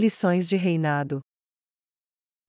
Lições de reinado.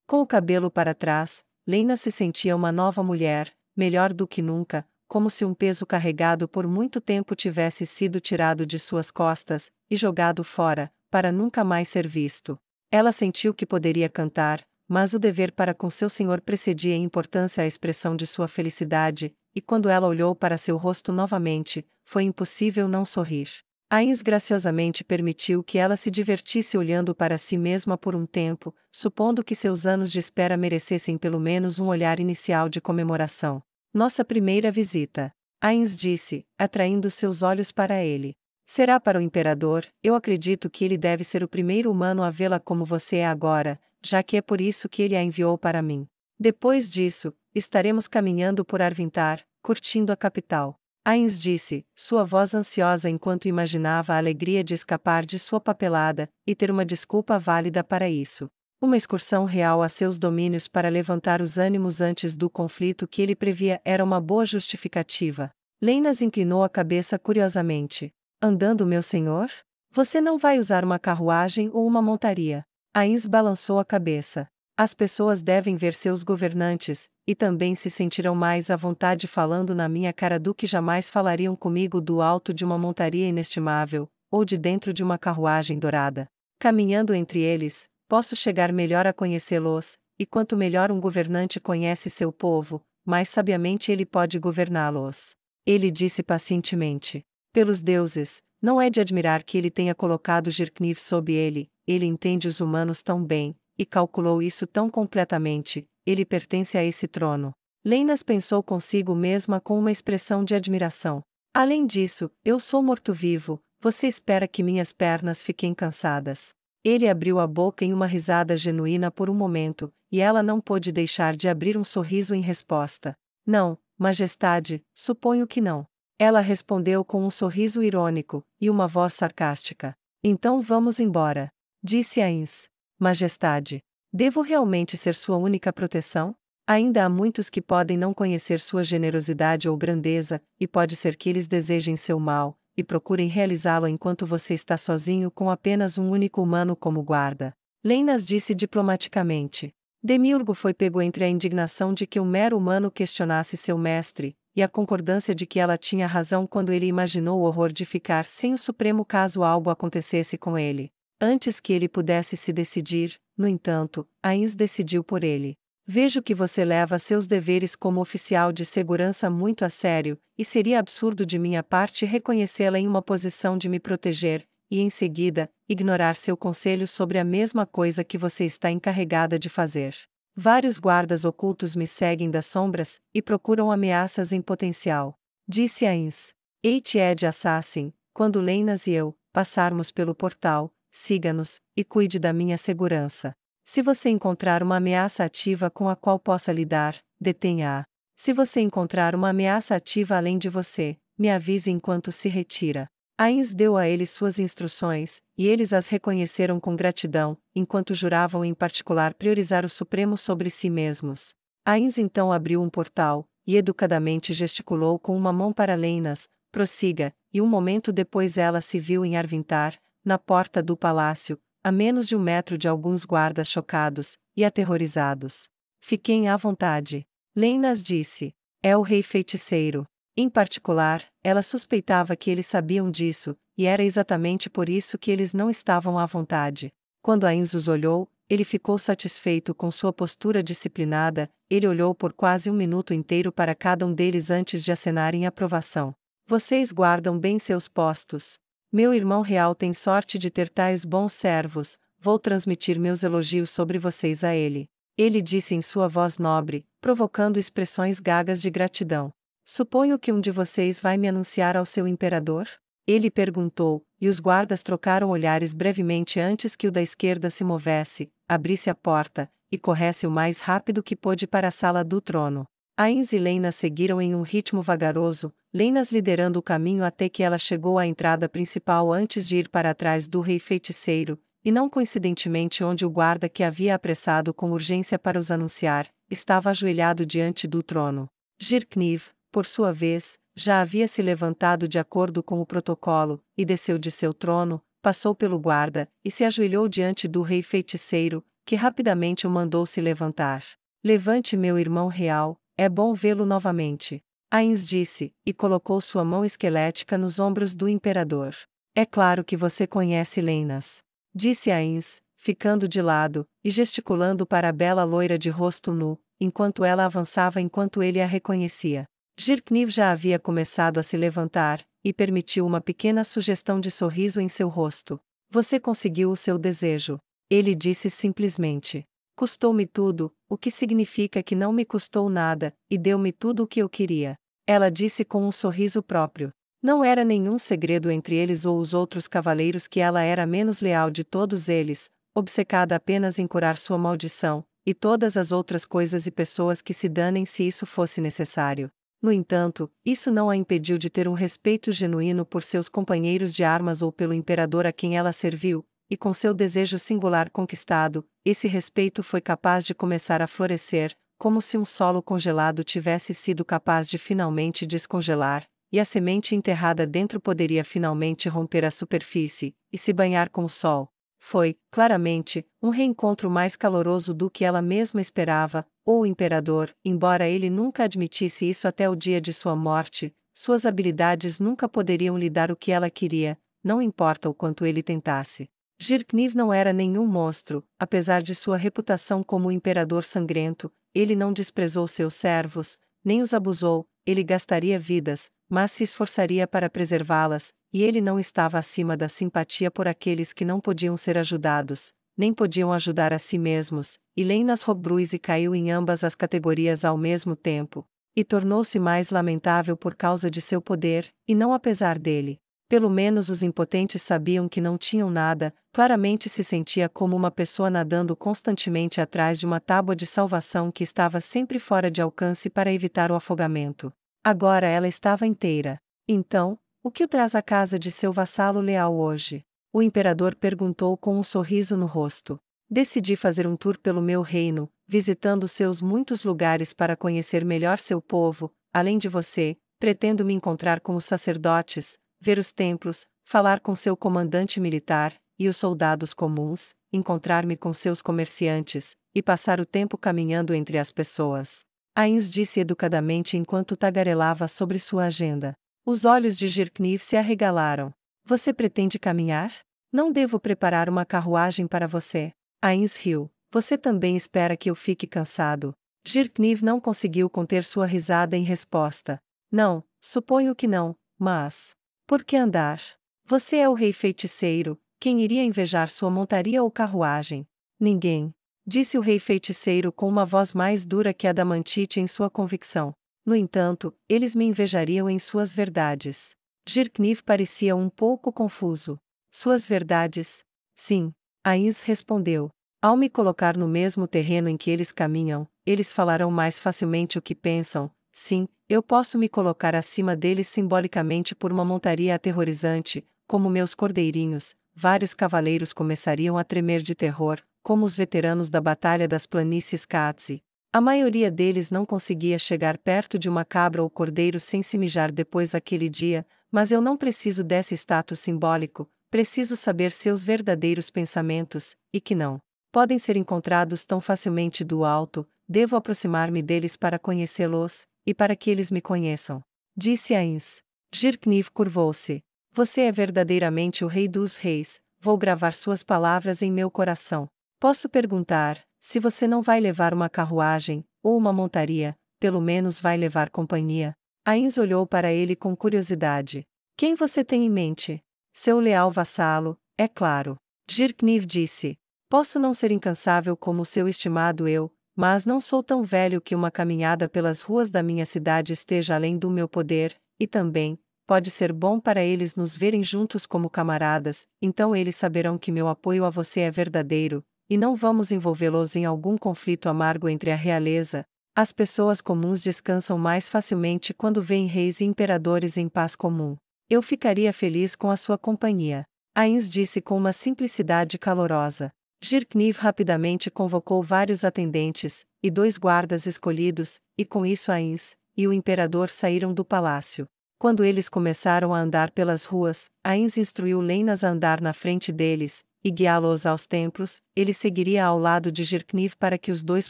Com o cabelo para trás, Lena se sentia uma nova mulher, melhor do que nunca, como se um peso carregado por muito tempo tivesse sido tirado de suas costas e jogado fora, para nunca mais ser visto. Ela sentiu que poderia cantar, mas o dever para com seu senhor precedia em importância a expressão de sua felicidade, e quando ela olhou para seu rosto novamente, foi impossível não sorrir. Ainz graciosamente permitiu que ela se divertisse olhando para si mesma por um tempo, supondo que seus anos de espera merecessem pelo menos um olhar inicial de comemoração. Nossa primeira visita. Ainz disse, atraindo seus olhos para ele. Será para o imperador, eu acredito que ele deve ser o primeiro humano a vê-la como você é agora, já que é por isso que ele a enviou para mim. Depois disso, estaremos caminhando por Arvintar, curtindo a capital. Ainz disse, sua voz ansiosa enquanto imaginava a alegria de escapar de sua papelada, e ter uma desculpa válida para isso. Uma excursão real a seus domínios para levantar os ânimos antes do conflito que ele previa era uma boa justificativa. Leinas inclinou a cabeça curiosamente. Andando, meu senhor? Você não vai usar uma carruagem ou uma montaria? Ainz balançou a cabeça. As pessoas devem ver seus governantes, e também se sentirão mais à vontade falando na minha cara do que jamais falariam comigo do alto de uma montaria inestimável, ou de dentro de uma carruagem dourada. Caminhando entre eles, posso chegar melhor a conhecê-los, e quanto melhor um governante conhece seu povo, mais sabiamente ele pode governá-los. Ele disse pacientemente. Pelos deuses, não é de admirar que ele tenha colocado Girkniv sob ele entende os humanos tão bem, e calculou isso tão completamente, ele pertence a esse trono. Leinas pensou consigo mesma com uma expressão de admiração. Além disso, eu sou morto-vivo, você espera que minhas pernas fiquem cansadas. Ele abriu a boca em uma risada genuína por um momento, e ela não pôde deixar de abrir um sorriso em resposta. Não, majestade, suponho que não. Ela respondeu com um sorriso irônico, e uma voz sarcástica. Então vamos embora. Disse Ainz. Majestade, devo realmente ser sua única proteção? Ainda há muitos que podem não conhecer sua generosidade ou grandeza, e pode ser que eles desejem seu mal, e procurem realizá-lo enquanto você está sozinho com apenas um único humano como guarda. Leinas disse diplomaticamente. Demiurgo foi pego entre a indignação de que um mero humano questionasse seu mestre, e a concordância de que ela tinha razão quando ele imaginou o horror de ficar sem o Supremo caso algo acontecesse com ele. Antes que ele pudesse se decidir, no entanto, Ainz decidiu por ele. Vejo que você leva seus deveres como oficial de segurança muito a sério, e seria absurdo de minha parte reconhecê-la em uma posição de me proteger, e em seguida, ignorar seu conselho sobre a mesma coisa que você está encarregada de fazer. Vários guardas ocultos me seguem das sombras, e procuram ameaças em potencial. Disse Ainz. Eitied Assassin, quando Leinas e eu passarmos pelo portal, siga-nos, e cuide da minha segurança. Se você encontrar uma ameaça ativa com a qual possa lidar, detenha-a. Se você encontrar uma ameaça ativa além de você, me avise enquanto se retira. Ainz deu a eles suas instruções, e eles as reconheceram com gratidão, enquanto juravam em particular priorizar o Supremo sobre si mesmos. Ainz então abriu um portal, e educadamente gesticulou com uma mão para Leinas, prossiga, e um momento depois ela se viu em Arvintar, na porta do palácio, a menos de 1 metro de alguns guardas chocados e aterrorizados. Fiquem à vontade. Leinas disse. É o rei feiticeiro. Em particular, ela suspeitava que eles sabiam disso, e era exatamente por isso que eles não estavam à vontade. Quando Ainz os olhou, ele ficou satisfeito com sua postura disciplinada, ele olhou por quase um minuto inteiro para cada um deles antes de acenar em aprovação. Vocês guardam bem seus postos. Meu irmão real tem sorte de ter tais bons servos, vou transmitir meus elogios sobre vocês a ele. Ele disse em sua voz nobre, provocando expressões gagas de gratidão. Suponho que um de vocês vai me anunciar ao seu imperador? Ele perguntou, e os guardas trocaram olhares brevemente antes que o da esquerda se movesse, abrisse a porta, e corresse o mais rápido que pôde para a sala do trono. Ainz e Leinas seguiram em um ritmo vagaroso, Leinas liderando o caminho até que ela chegou à entrada principal antes de ir para trás do rei feiticeiro, e não coincidentemente onde o guarda que havia apressado com urgência para os anunciar, estava ajoelhado diante do trono. Girkniv, por sua vez, já havia se levantado de acordo com o protocolo, e desceu de seu trono, passou pelo guarda, e se ajoelhou diante do rei feiticeiro, que rapidamente o mandou se levantar. Levante, meu irmão real, é bom vê-lo novamente. Ains disse, e colocou sua mão esquelética nos ombros do imperador. É claro que você conhece Leinas. Disse Ains, ficando de lado, e gesticulando para a bela loira de rosto nu, enquanto ela avançava enquanto ele a reconhecia. Girkniv já havia começado a se levantar, e permitiu uma pequena sugestão de sorriso em seu rosto. Você conseguiu o seu desejo. Ele disse simplesmente. Custou-me tudo, o que significa que não me custou nada, e deu-me tudo o que eu queria. Ela disse com um sorriso próprio. Não era nenhum segredo entre eles ou os outros cavaleiros que ela era a menos leal de todos eles, obcecada apenas em curar sua maldição, e todas as outras coisas e pessoas que se danem se isso fosse necessário. No entanto, isso não a impediu de ter um respeito genuíno por seus companheiros de armas ou pelo imperador a quem ela serviu, e com seu desejo singular conquistado, esse respeito foi capaz de começar a florescer, como se um solo congelado tivesse sido capaz de finalmente descongelar, e a semente enterrada dentro poderia finalmente romper a superfície, e se banhar com o sol. Foi, claramente, um reencontro mais caloroso do que ela mesma esperava, ou o imperador, embora ele nunca admitisse isso até o dia de sua morte, suas habilidades nunca poderiam lhe dar o que ela queria, não importa o quanto ele tentasse. Girkniv não era nenhum monstro, apesar de sua reputação como imperador sangrento, ele não desprezou seus servos, nem os abusou, ele gastaria vidas, mas se esforçaria para preservá-las, e ele não estava acima da simpatia por aqueles que não podiam ser ajudados, nem podiam ajudar a si mesmos, e Leinas Hobruise caiu em ambas as categorias ao mesmo tempo, e tornou-se mais lamentável por causa de seu poder, e não apesar dele. Pelo menos os impotentes sabiam que não tinham nada, claramente se sentia como uma pessoa nadando constantemente atrás de uma tábua de salvação que estava sempre fora de alcance para evitar o afogamento. Agora ela estava inteira. Então, o que o traz à casa de seu vassalo leal hoje? O imperador perguntou com um sorriso no rosto. Decidi fazer um tour pelo meu reino, visitando seus muitos lugares para conhecer melhor seu povo. Além de você, pretendo me encontrar com os sacerdotes, ver os templos, falar com seu comandante militar, e os soldados comuns, encontrar-me com seus comerciantes, e passar o tempo caminhando entre as pessoas. Ains disse educadamente enquanto tagarelava sobre sua agenda. Os olhos de Girkniv se arregalaram. Você pretende caminhar? Não devo preparar uma carruagem para você. Ains riu. Você também espera que eu fique cansado? Girkniv não conseguiu conter sua risada em resposta. Não, suponho que não, mas... Por que andar? Você é o rei feiticeiro, quem iria invejar sua montaria ou carruagem? Ninguém. Disse o rei feiticeiro com uma voz mais dura que a da Mantite em sua convicção. No entanto, eles me invejariam em suas verdades. Girkniv parecia um pouco confuso. Suas verdades? Sim. Ains respondeu. Ao me colocar no mesmo terreno em que eles caminham, eles falarão mais facilmente o que pensam. Sim, eu posso me colocar acima deles simbolicamente por uma montaria aterrorizante, como meus cordeirinhos. Vários cavaleiros começariam a tremer de terror, como os veteranos da Batalha das Planícies Katsi. A maioria deles não conseguia chegar perto de uma cabra ou cordeiro sem se mijar depois daquele dia, mas eu não preciso desse status simbólico, preciso saber seus verdadeiros pensamentos, e que não podem ser encontrados tão facilmente do alto. Devo aproximar-me deles para conhecê-los, e para que eles me conheçam. Disse Ains. Girkniv curvou-se. Você é verdadeiramente o rei dos reis, vou gravar suas palavras em meu coração. Posso perguntar, se você não vai levar uma carruagem, ou uma montaria, pelo menos vai levar companhia? Ains olhou para ele com curiosidade. Quem você tem em mente? Seu leal vassalo, é claro. Girkniv disse. Posso não ser incansável como seu estimado eu, mas não sou tão velho que uma caminhada pelas ruas da minha cidade esteja além do meu poder, e também, pode ser bom para eles nos verem juntos como camaradas, então eles saberão que meu apoio a você é verdadeiro, e não vamos envolvê-los em algum conflito amargo entre a realeza. As pessoas comuns descansam mais facilmente quando veem reis e imperadores em paz comum. Eu ficaria feliz com a sua companhia. Ains disse com uma simplicidade calorosa. Girkniv rapidamente convocou vários atendentes, e 2 guardas escolhidos, e com isso Ains e o imperador saíram do palácio. Quando eles começaram a andar pelas ruas, Ains instruiu Leinas a andar na frente deles, e guiá-los aos templos. Ele seguiria ao lado de Jirkniv para que os dois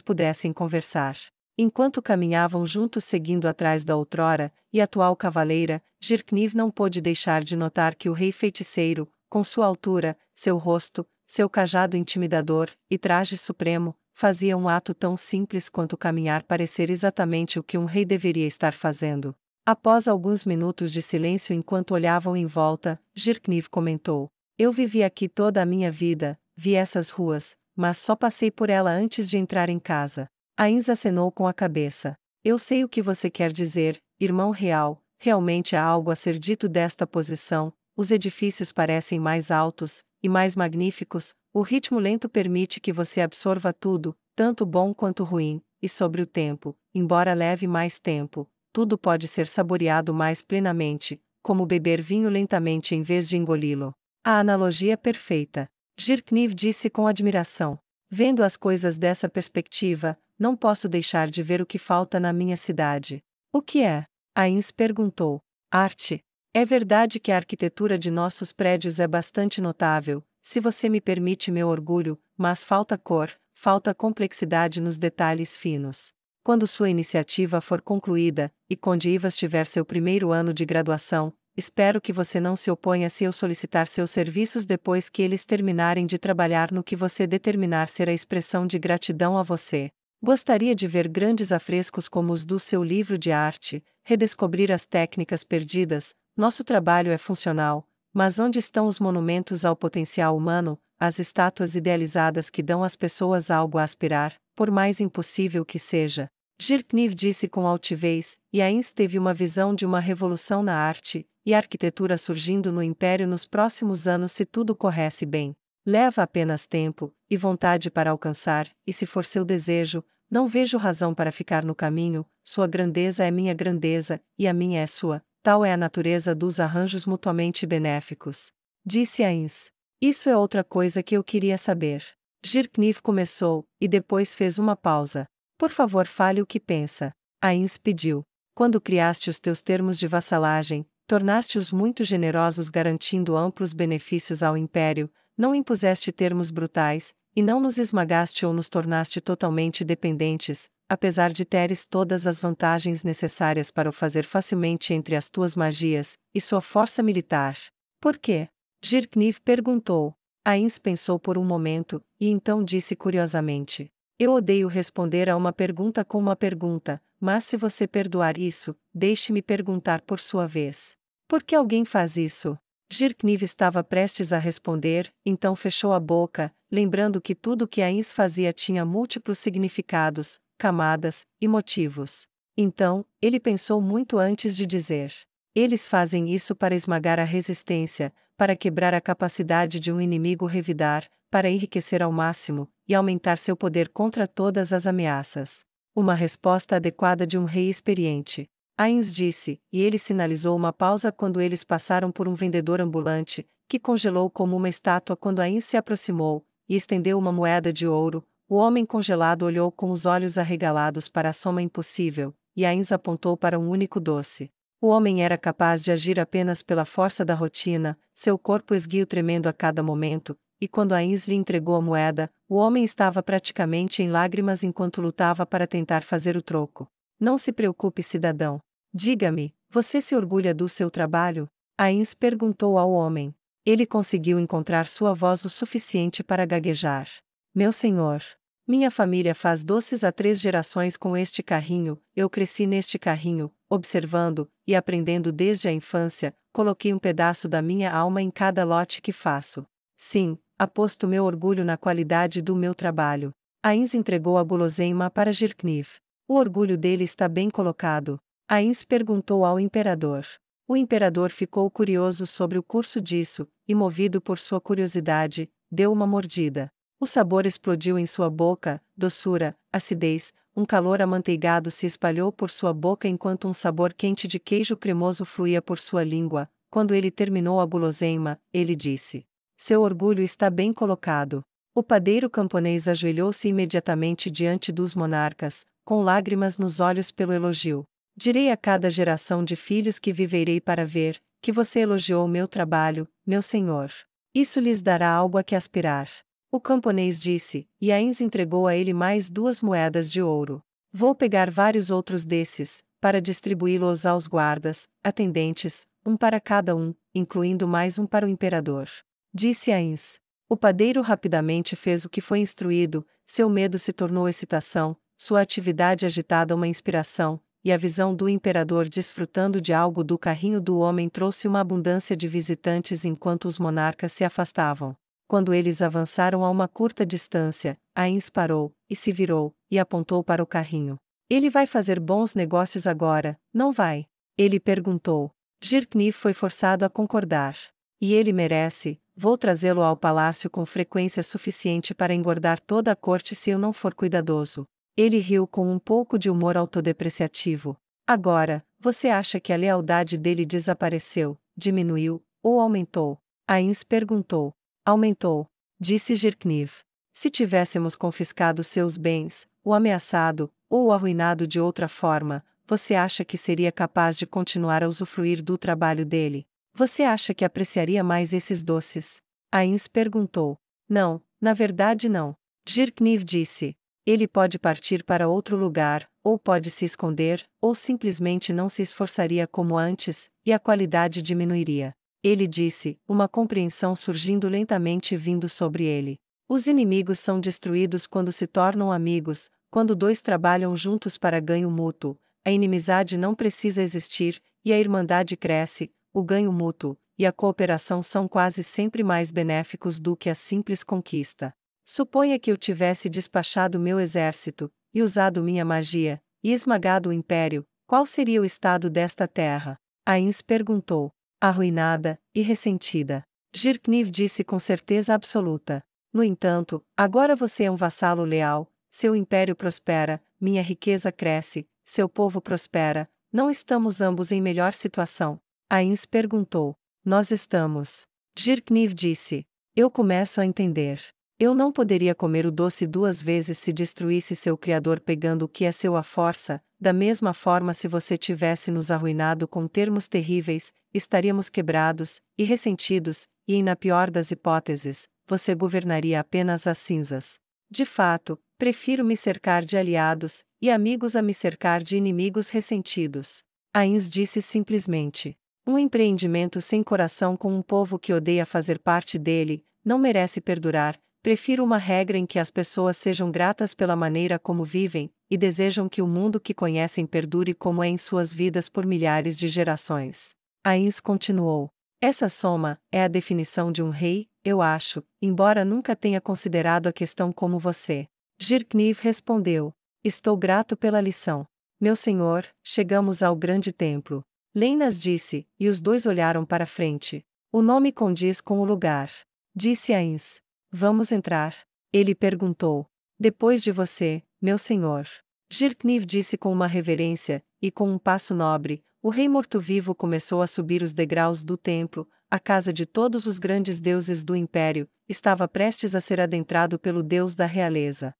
pudessem conversar. Enquanto caminhavam juntos seguindo atrás da outrora e atual cavaleira, Jirkniv não pôde deixar de notar que o rei feiticeiro, com sua altura, seu rosto, seu cajado intimidador e traje supremo, fazia um ato tão simples quanto caminhar parecer exatamente o que um rei deveria estar fazendo. Após alguns minutos de silêncio enquanto olhavam em volta, Jirkniv comentou: "Eu vivi aqui toda a minha vida, vi essas ruas, mas só passei por ela antes de entrar em casa." Ains acenou com a cabeça. "Eu sei o que você quer dizer, irmão real, realmente há algo a ser dito desta posição, os edifícios parecem mais altos e mais magníficos, o ritmo lento permite que você absorva tudo, tanto bom quanto ruim, e sobre o tempo, embora leve mais tempo, tudo pode ser saboreado mais plenamente, como beber vinho lentamente em vez de engoli-lo." A analogia é perfeita. Jirkniv disse com admiração. "Vendo as coisas dessa perspectiva, não posso deixar de ver o que falta na minha cidade." "O que é?" Ains perguntou. "Arte. É verdade que a arquitetura de nossos prédios é bastante notável, se você me permite meu orgulho, mas falta cor, falta complexidade nos detalhes finos. Quando sua iniciativa for concluída, e quando Ivas tiver seu primeiro ano de graduação, espero que você não se oponha se eu solicitar seus serviços depois que eles terminarem de trabalhar no que você determinar ser a expressão de gratidão a você. Gostaria de ver grandes afrescos como os do seu livro de arte, redescobrir as técnicas perdidas. Nosso trabalho é funcional, mas onde estão os monumentos ao potencial humano, as estátuas idealizadas que dão às pessoas algo a aspirar, por mais impossível que seja?" Jirkniv disse com altivez, e Ains teve uma visão de uma revolução na arte e arquitetura surgindo no Império nos próximos anos se tudo corresse bem. Leva apenas tempo e vontade para alcançar, e se for seu desejo, não vejo razão para ficar no caminho. Sua grandeza é minha grandeza, e a minha é sua. Tal é a natureza dos arranjos mutuamente benéficos. Disse Ains. "Isso é outra coisa que eu queria saber." Jirkniv começou, e depois fez uma pausa. "Por favor, fale o que pensa." Ains pediu. "Quando criaste os teus termos de vassalagem, tornaste-os muito generosos garantindo amplos benefícios ao Império, não impuseste termos brutais, e não nos esmagaste ou nos tornaste totalmente dependentes, apesar de teres todas as vantagens necessárias para o fazer facilmente entre as tuas magias e sua força militar." "Por quê?" Jirkniv perguntou. Ains pensou por um momento, e então disse curiosamente: "Eu odeio responder a uma pergunta com uma pergunta, mas se você perdoar isso, deixe-me perguntar por sua vez. Por que alguém faz isso?" Jirkniv estava prestes a responder, então fechou a boca, lembrando que tudo o que Ains fazia tinha múltiplos significados, camadas e motivos. Então, ele pensou muito antes de dizer: "Eles fazem isso para esmagar a resistência, para quebrar a capacidade de um inimigo revidar, para enriquecer ao máximo, e aumentar seu poder contra todas as ameaças." Uma resposta adequada de um rei experiente. Ains disse, e ele sinalizou uma pausa quando eles passaram por um vendedor ambulante, que congelou como uma estátua quando Ains se aproximou, e estendeu uma moeda de ouro. O homem congelado olhou com os olhos arregalados para a soma impossível, e Ains apontou para um único doce. O homem era capaz de agir apenas pela força da rotina, seu corpo esguio tremendo a cada momento, e quando Ains lhe entregou a moeda, o homem estava praticamente em lágrimas enquanto lutava para tentar fazer o troco. "Não se preocupe, cidadão. Diga-me, você se orgulha do seu trabalho?" Ains perguntou ao homem. Ele conseguiu encontrar sua voz o suficiente para gaguejar. "Meu senhor. Minha família faz doces há 3 gerações com este carrinho, eu cresci neste carrinho, observando e aprendendo desde a infância, coloquei um pedaço da minha alma em cada lote que faço. Sim, aposto meu orgulho na qualidade do meu trabalho." Ains entregou a guloseima para Jirkniv. "O orgulho dele está bem colocado." Ains perguntou ao imperador. O imperador ficou curioso sobre o curso disso, e movido por sua curiosidade, deu uma mordida. O sabor explodiu em sua boca, doçura, acidez, um calor amanteigado se espalhou por sua boca enquanto um sabor quente de queijo cremoso fluía por sua língua. Quando ele terminou a guloseima, ele disse: "Seu orgulho está bem colocado." O padeiro camponês ajoelhou-se imediatamente diante dos monarcas, com lágrimas nos olhos pelo elogio. Direi a cada geração de filhos que viverei para ver, que você elogiou meu trabalho, meu senhor. Isso lhes dará algo a que aspirar. O camponês disse, e Ains entregou a ele mais 2 moedas de ouro. Vou pegar vários outros desses, para distribuí-los aos guardas, atendentes, um para cada um, incluindo mais um para o imperador. Disse Ains. O padeiro rapidamente fez o que foi instruído, seu medo se tornou excitação, sua atividade agitada uma inspiração, e a visão do imperador desfrutando de algo do carrinho do homem trouxe uma abundância de visitantes enquanto os monarcas se afastavam. Quando eles avançaram a uma curta distância, Ains parou, e se virou, e apontou para o carrinho. Ele vai fazer bons negócios agora, não vai? Ele perguntou. Jirkni foi forçado a concordar. E ele merece, vou trazê-lo ao palácio com frequência suficiente para engordar toda a corte se eu não for cuidadoso. Ele riu com um pouco de humor autodepreciativo. Agora, você acha que a lealdade dele desapareceu, diminuiu, ou aumentou? Ains perguntou. Aumentou, disse Jirkniv. Se tivéssemos confiscado seus bens, o ameaçado, ou o arruinado de outra forma, você acha que seria capaz de continuar a usufruir do trabalho dele? Você acha que apreciaria mais esses doces? Ains perguntou. Não, na verdade não. Jirkniv disse. Ele pode partir para outro lugar, ou pode se esconder, ou simplesmente não se esforçaria como antes, e a qualidade diminuiria. Ele disse, uma compreensão surgindo lentamente vindo sobre ele. Os inimigos são destruídos quando se tornam amigos, quando dois trabalham juntos para ganho mútuo. A inimizade não precisa existir, e a irmandade cresce, o ganho mútuo, e a cooperação são quase sempre mais benéficos do que a simples conquista. Suponha que eu tivesse despachado meu exército, e usado minha magia, e esmagado o império, qual seria o estado desta terra? Ains perguntou. Arruinada, e ressentida. Jirkniv disse com certeza absoluta. No entanto, agora você é um vassalo leal, seu império prospera, minha riqueza cresce, seu povo prospera, não estamos ambos em melhor situação? Ains perguntou. Nós estamos. Jirkniv disse. Eu começo a entender. Eu não poderia comer o doce 2 vezes se destruísse seu criador pegando o que é seu à força, da mesma forma se você tivesse nos arruinado com termos terríveis, estaríamos quebrados, e ressentidos, e na pior das hipóteses, você governaria apenas as cinzas. De fato, prefiro me cercar de aliados, e amigos a me cercar de inimigos ressentidos. Ains disse simplesmente. Um empreendimento sem coração com um povo que odeia fazer parte dele, não merece perdurar. Prefiro uma regra em que as pessoas sejam gratas pela maneira como vivem, e desejam que o mundo que conhecem perdure como é em suas vidas por milhares de gerações. Ains continuou. Essa soma é a definição de um rei, eu acho, embora nunca tenha considerado a questão como você. Jirkniv respondeu. Estou grato pela lição. Meu senhor, chegamos ao grande templo. Leinas disse, e os dois olharam para frente. O nome condiz com o lugar. Disse Ains. Vamos entrar? Ele perguntou. Depois de você, meu senhor. Jirkniv disse com uma reverência, e com um passo nobre, o rei morto-vivo começou a subir os degraus do templo, a casa de todos os grandes deuses do império, estava prestes a ser adentrado pelo deus da realeza.